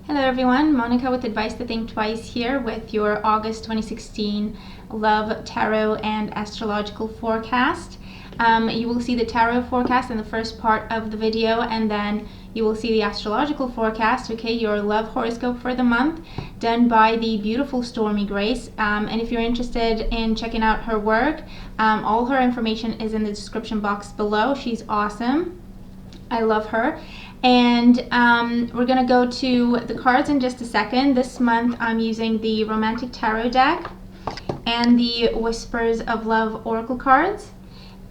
Hello everyone, Monica with Advice to Think Twice here with your August 2016 Love, Tarot, and Astrological forecast. You will see the tarot forecast in the first part of the video, and then you will see the astrological forecast, okay, your love horoscope for the month, done by the beautiful Stormie Grace. And if you're interested in checking out her work, all her information is in the description box below. She's awesome. I love her. And we're going to go to the cards in just a second. This month I'm using the Romantic Tarot deck and the Whispers of Love Oracle cards.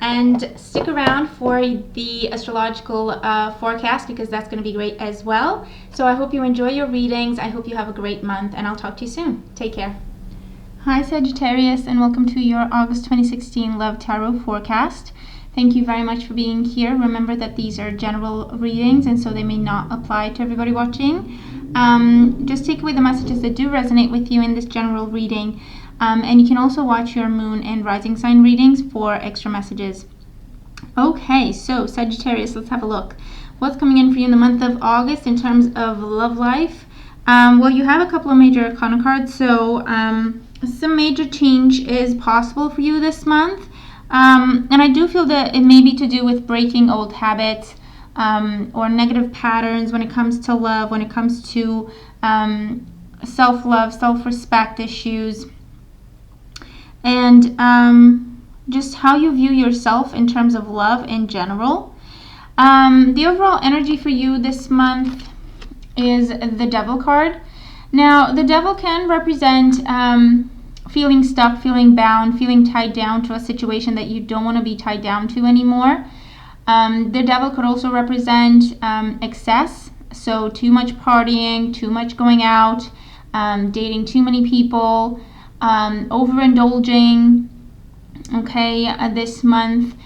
And stick around for the astrological forecast because that's going to be great as well. So I hope you enjoy your readings. I hope you have a great month, and I'll talk to you soon. Take care. Hi Sagittarius, and welcome to your August 2016 Love Tarot forecast. Thank you very much for being here. Remember that these are general readings, and so they may not apply to everybody watching. Just take away the messages that do resonate with you in this general reading. And you can also watch your moon and rising sign readings for extra messages. Okay, so Sagittarius, let's have a look. What's coming in for you in the month of August in terms of love life? Well, you have a couple of major arcana cards, so some major change is possible for you this month. And I do feel that it may be to do with breaking old habits or negative patterns when it comes to love, when it comes to self-love, self-respect issues, and just how you view yourself in terms of love in general. The overall energy for you this month is the Devil card. Now, the Devil can represent feeling stuck, feeling bound, feeling tied down to a situation that you don't want to be tied down to anymore. The Devil could also represent excess, so too much partying, too much going out, dating too many people, overindulging, okay, this month.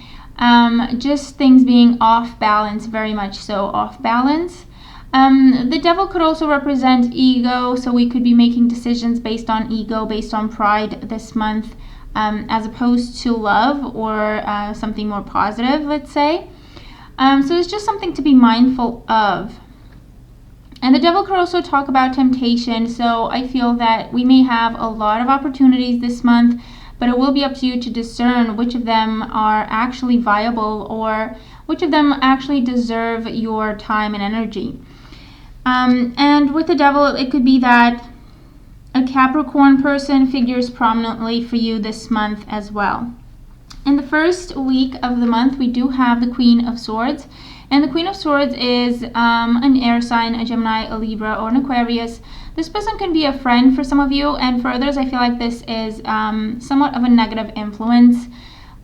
Just things being off balance, very much so off balance. The Devil could also represent ego, so we could be making decisions based on ego, based on pride this month, as opposed to love or something more positive, let's say. So it's just something to be mindful of. And the Devil could also talk about temptation, so I feel that we may have a lot of opportunities this month, but it will be up to you to discern which of them are actually viable or which of them actually deserve your time and energy. And with the Devil, it could be that a Capricorn person figures prominently for you this month as well. In the first week of the month, we do have the Queen of Swords. And the Queen of Swords is an air sign, a Gemini, a Libra, or an Aquarius. This person can be a friend for some of you, and for others, I feel like this is somewhat of a negative influence.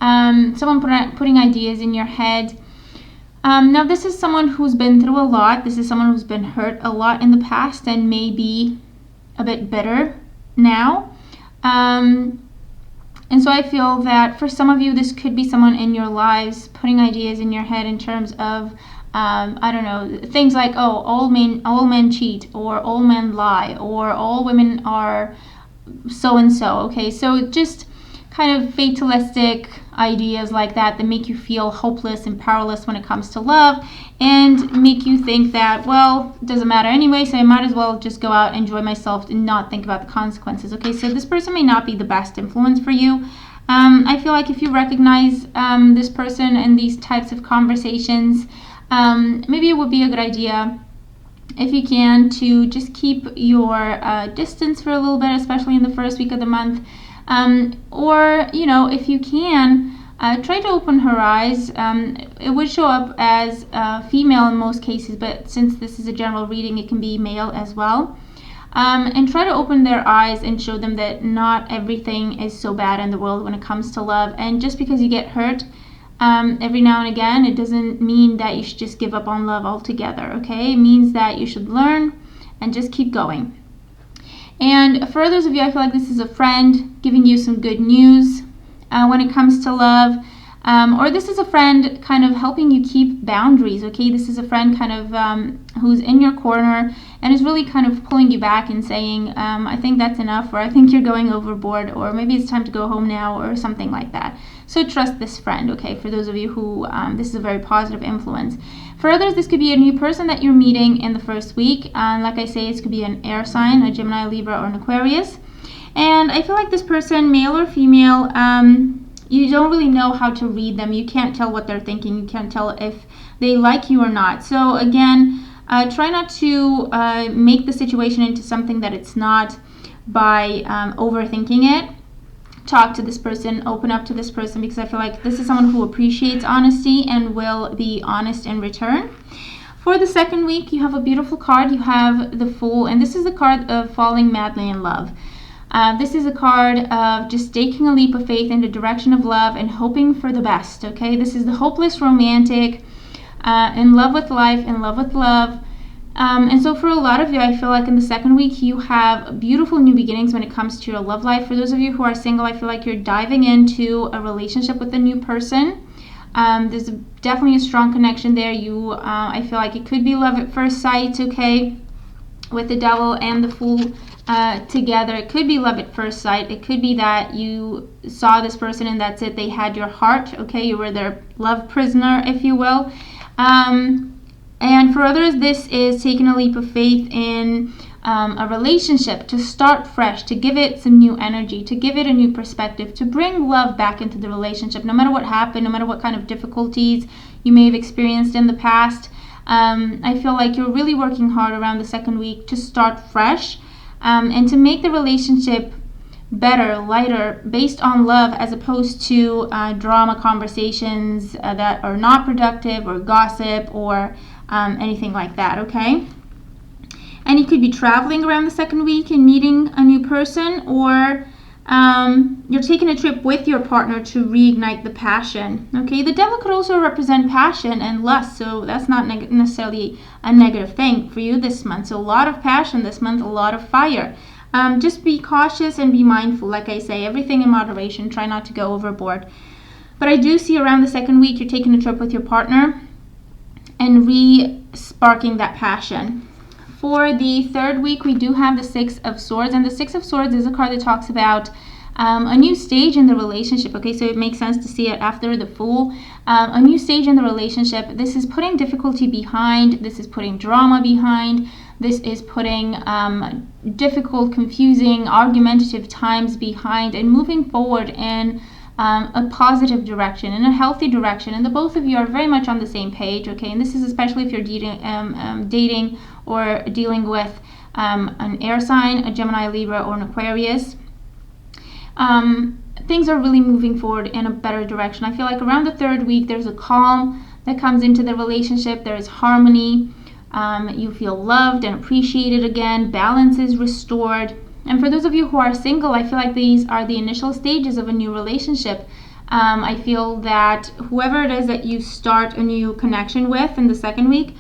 Someone putting ideas in your head. Now, this is someone who's been through a lot. This is someone who's been hurt a lot in the past and may be a bit bitter now. And so I feel that for some of you, this could be someone in your lives putting ideas in your head in terms of, I don't know, things like, oh, all men cheat, or all men lie, or all women are so-and-so, okay? So just kind of fatalistic ideas like that make you feel hopeless and powerless when it comes to love, and make you think that, well, it doesn't matter anyway, so I might as well just go out, enjoy myself, and not think about the consequences. Okay, so this person may not be the best influence for you. I feel like if you recognize this person and these types of conversations, maybe it would be a good idea, if you can, to just keep your distance for a little bit, especially in the first week of the month. Or, you know, if you can, try to open her eyes. It would show up as female in most cases, but since this is a general reading, it can be male as well. And try to open their eyes and show them that not everything is so bad in the world when it comes to love. And just because you get hurt every now and again, it doesn't mean that you should just give up on love altogether, okay? It means that you should learn and just keep going. And for others of you, I feel like this is a friend giving you some good news when it comes to love. Or this is a friend kind of helping you keep boundaries, okay? This is a friend kind of who's in your corner and is really kind of pulling you back and saying, I think that's enough, or I think you're going overboard, or maybe it's time to go home now, or something like that. So trust this friend, okay? For those of you who, this is a very positive influence. For others, this could be a new person that you're meeting in the first week. Like I say, it could be an air sign, a Gemini, Libra, or an Aquarius. And I feel like this person, male or female, you don't really know how to read them. You can't tell what they're thinking. You can't tell if they like you or not. So again, try not to make the situation into something that it's not by overthinking it. Talk to this person, open up to this person, because I feel like this is someone who appreciates honesty and will be honest in return. For the second week, you have a beautiful card. You have the Fool, and this is the card of falling madly in love. This is a card of just taking a leap of faith in the direction of love and hoping for the best, okay? This is the hopeless romantic, in love with life, in love with love. And so for a lot of you, I feel like in the second week, you have beautiful new beginnings when it comes to your love life. For those of you who are single, I feel like you're diving into a relationship with a new person. There's definitely a strong connection there. I feel like it could be love at first sight, okay? With the Devil and the Fool together. It could be love at first sight. It could be that you saw this person and that's it. They had your heart, okay? You were their love prisoner, if you will. And for others, this is taking a leap of faith in a relationship, to start fresh, to give it some new energy, to give it a new perspective, to bring love back into the relationship, no matter what happened, no matter what kind of difficulties you may have experienced in the past. I feel like you're really working hard around the second week to start fresh and to make the relationship better, lighter, based on love, as opposed to drama conversations that are not productive, or gossip, or anything like that, okay? And you could be traveling around the second week and meeting a new person, or you're taking a trip with your partner to reignite the passion, okay? The Devil could also represent passion and lust, so that's not necessarily a negative thing for you this month. So a lot of passion this month, a lot of fire. Just be cautious and be mindful. Like I say, everything in moderation. Try not to go overboard. But I do see around the second week, you're taking a trip with your partner and re-sparking that passion. For the third week, we do have the Six of Swords, and the Six of Swords is a card that talks about a new stage in the relationship, okay? So it makes sense to see it after the Fool. A new stage in the relationship. This is putting difficulty behind. This is putting drama behind. This is putting difficult, confusing, argumentative times behind, and moving forward in a positive direction, in a healthy direction. And the both of you are very much on the same page, okay? And this is especially if you're dating or dealing with an air sign, a Gemini, Libra, or an Aquarius. Things are really moving forward in a better direction. I feel like around the third week, there's a calm that comes into the relationship. There is harmony. You feel loved and appreciated again. Balance is restored. And for those of you who are single, I feel like these are the initial stages of a new relationship. I feel that whoever it is that you start a new connection with in the second week,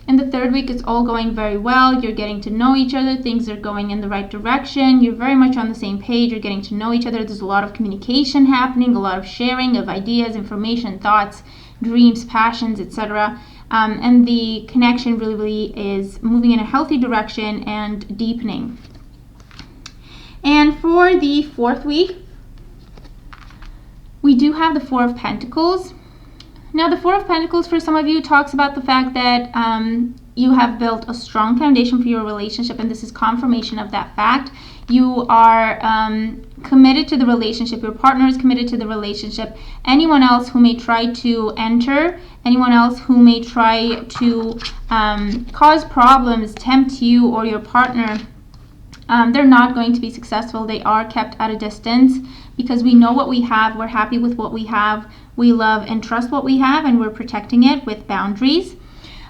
in the third week, it's all going very well. You're getting to know each other. Things are going in the right direction. You're very much on the same page. You're getting to know each other. There's a lot of communication happening, a lot of sharing of ideas, information, thoughts, dreams, passions, etc. And the connection really is moving in a healthy direction and deepening. And for the fourth week, we do have the Four of Pentacles. Now, the Four of Pentacles for some of you talks about the fact that you have built a strong foundation for your relationship, and this is confirmation of that fact. You are committed to the relationship. Your partner is committed to the relationship. Anyone else who may try to enter, anyone else who may try to cause problems, tempt you or your partner, they're not going to be successful. They are kept at a distance because we know what we have. We're happy with what we have. We love and trust what we have, and we're protecting it with boundaries.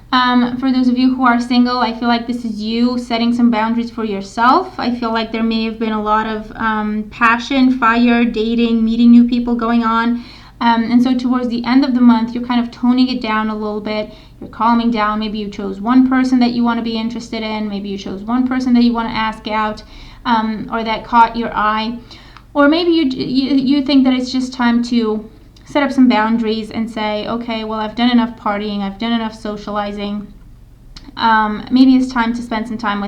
For those of you who are single, I feel like this is you setting some boundaries for yourself. I feel like there may have been a lot of passion, fire, dating, meeting new people going on. And so towards the end of the month, you're kind of toning it down a little bit. You're calming down. Maybe you chose one person that you want to be interested in. Maybe you chose one person that you want to ask out, or that caught your eye. Or maybe you think that it's just time to set up some boundaries and say, okay, well, I've done enough partying, I've done enough socializing. Maybe it's time to spend some time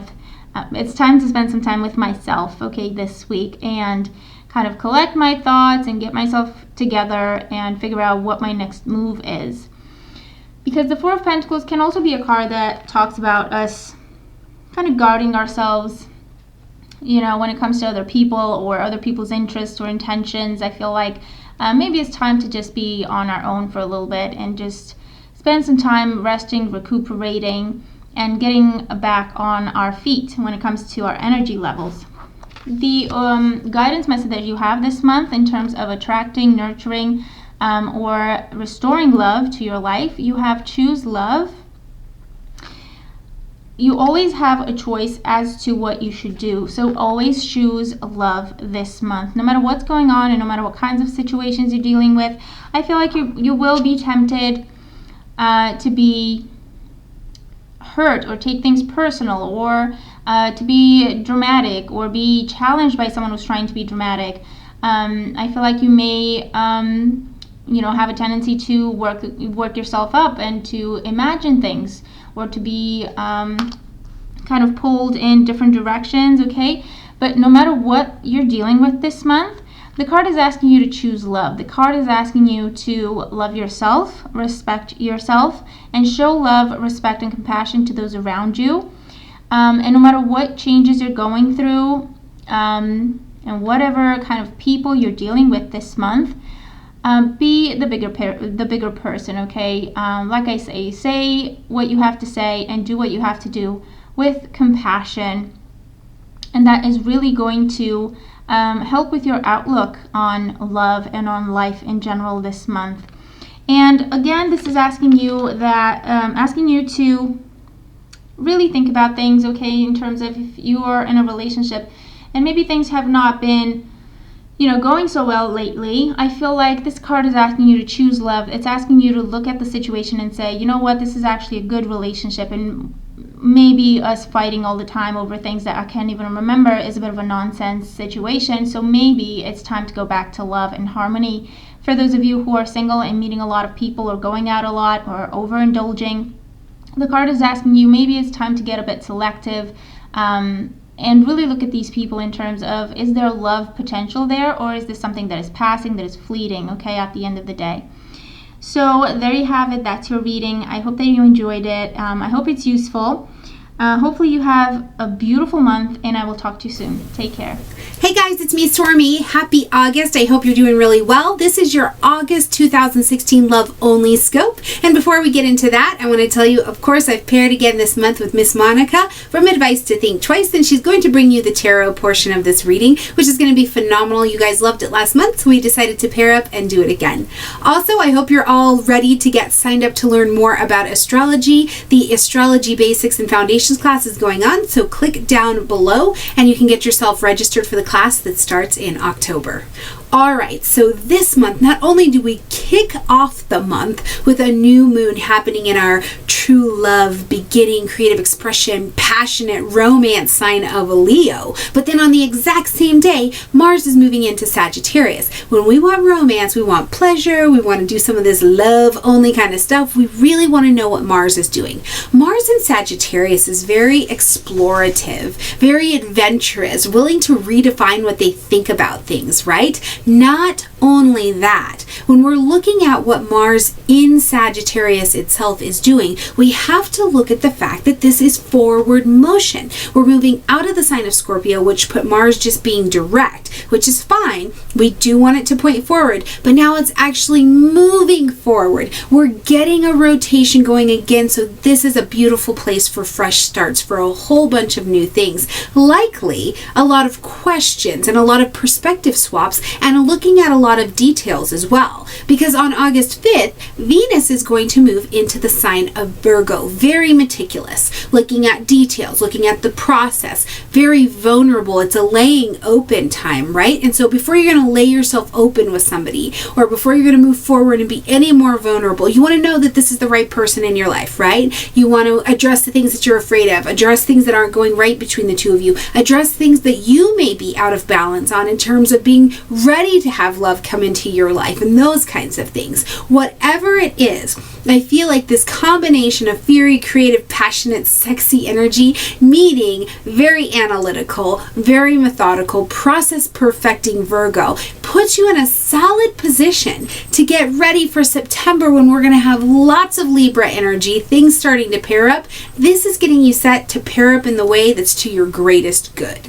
with myself, okay, this week, and kind of collect my thoughts and get myself together and figure out what my next move is. Because the Four of Pentacles can also be a card that talks about us kind of guarding ourselves, you know, when it comes to other people or other people's interests or intentions. I feel like maybe it's time to just be on our own for a little bit and just spend some time resting, recuperating, and getting back on our feet when it comes to our energy levels. The guidance message that you have this month in terms of attracting, nurturing, or restoring love to your life, you have choose love. You always have a choice as to what you should do. So always choose love this month. No matter what's going on and no matter what kinds of situations you're dealing with, I feel like you will be tempted to be hurt or take things personal, or to be dramatic or be challenged by someone who's trying to be dramatic. I feel like you may have a tendency to work yourself up and to imagine things, or to be kind of pulled in different directions, okay? But no matter what you're dealing with this month, the card is asking you to choose love. The card is asking you to love yourself, respect yourself, and show love, respect, and compassion to those around you. And no matter what changes you're going through, and whatever kind of people you're dealing with this month, be the bigger person, okay? Like I say what you have to say and do what you have to do with compassion. And that is really going to help with your outlook on love and on life in general this month. And again, this is asking you to really think about things, okay, in terms of if you are in a relationship and maybe things have not been going so well lately. I feel like this card is asking you to choose love. It's asking you to look at the situation and say, you know what, this is actually a good relationship, and maybe us fighting all the time over things that I can't even remember is a bit of a nonsense situation. So maybe it's time to go back to love and harmony. For those of you who are single and meeting a lot of people or going out a lot or overindulging, the card is asking you maybe it's time to get a bit selective, and really look at these people in terms of, is there love potential there, or is this something that is passing, that is fleeting, okay, at the end of the day? So there you have it. That's your reading. I hope that you enjoyed it. I hope it's useful. Hopefully you have a beautiful month, and I will talk to you soon. Take care. Hey guys, it's me, Stormie. Happy August. I hope you're doing really well. This is your August 2016 Love Only Scope. And before we get into that, I want to tell you, of course, I've paired again this month with Miss Monica from Advice to Think Twice, and she's going to bring you the tarot portion of this reading, which is going to be phenomenal. You guys loved it last month, so we decided to pair up and do it again. Also, I hope you're all ready to get signed up to learn more about astrology. The Astrology Basics and Foundations class is going on, so click down below and you can get yourself registered for the class that starts in October. Alright, so this month, not only do we kick off the month with a new moon happening in our true love, beginning, creative expression, passionate romance sign of Leo, but then on the exact same day, Mars is moving into Sagittarius. When we want romance, we want pleasure, we want to do some of this love-only kind of stuff, we really want to know what Mars is doing. Mars in Sagittarius is very explorative, very adventurous, willing to redefine what they think about things, right? Not only that, when we're looking at what Mars in Sagittarius itself is doing, we have to look at the fact that this is forward motion. We're moving out of the sign of Scorpio, which put Mars just being direct, which is fine. We do want it to point forward, but now it's actually moving forward. We're getting a rotation going again, so this is a beautiful place for fresh starts, for a whole bunch of new things. Likely a lot of questions and a lot of perspective swaps, and looking at a lot of details as well, because on August 5th, Venus is going to move into the sign of Virgo. Very meticulous, looking at details, looking at the process, very vulnerable. It's a laying open time, right? And so before you're going to lay yourself open with somebody, or before you're going to move forward and be any more vulnerable, you want to know that this is the right person in your life, right? You want to address the things that you're afraid of, address things that aren't going right between the two of you, address things that you may be out of balance on in terms of being ready ready to have love come into your life and those kinds of things. Whatever it is, I feel like this combination of fiery, creative, passionate, sexy energy meeting very analytical, very methodical, process perfecting Virgo puts you in a solid position to get ready for September when we're going to have lots of Libra energy, things starting to pair up. This is getting you set to pair up in the way that's to your greatest good.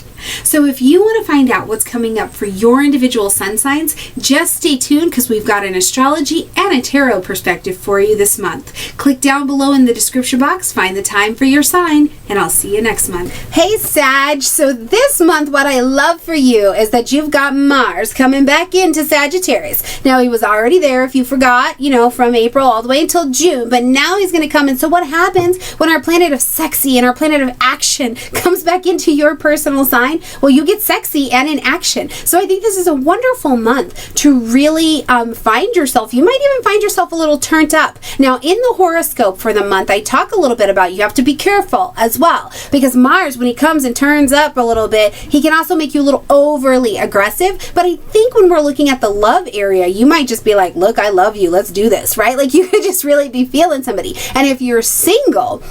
So if you want to find out what's coming up for your individual sun signs, just stay tuned because we've got an astrology and a tarot perspective for you this month. Click down below in the description box, find the time for your sign, and I'll see you next month. Hey Sag, so this month what I love for you is that you've got Mars coming back into Sagittarius. Now he was already there if you forgot, from April all the way until June, but now he's going to come in. So what happens when our planet of sexy and our planet of action comes back into your personal sign? Well, you get sexy and in action. So I think this is a wonderful month to really find yourself. You might even find yourself a little turned up. Now, in the horoscope for the month, I talk a little bit about you have to be careful as well, because Mars, when he comes and turns up a little bit, he can also make you a little overly aggressive. But I think when we're looking at the love area, you might just be like, look, I love you, let's do this, right? Like you could just really be feeling somebody. And if you're single,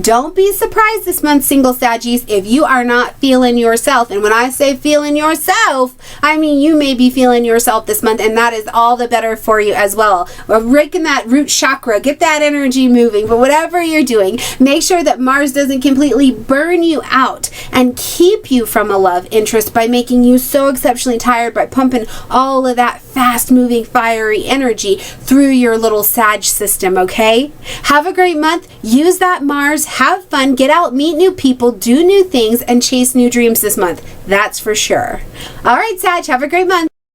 don't be surprised this month, single Saggies, if you are not feeling yourself. And when I say feeling yourself, I mean you may be feeling yourself this month, and that is all the better for you as well. We're raking that root chakra, get that energy moving. But whatever you're doing, make sure that Mars doesn't completely burn you out and keep you from a love interest by making you so exceptionally tired by pumping all of that fast-moving, fiery energy through your little Sag system, okay? Have a great month. Use that Mars. Have fun. Get out, meet new people, do new things, and chase new dreams this month. That's for sure. All right, Sag, have a great month.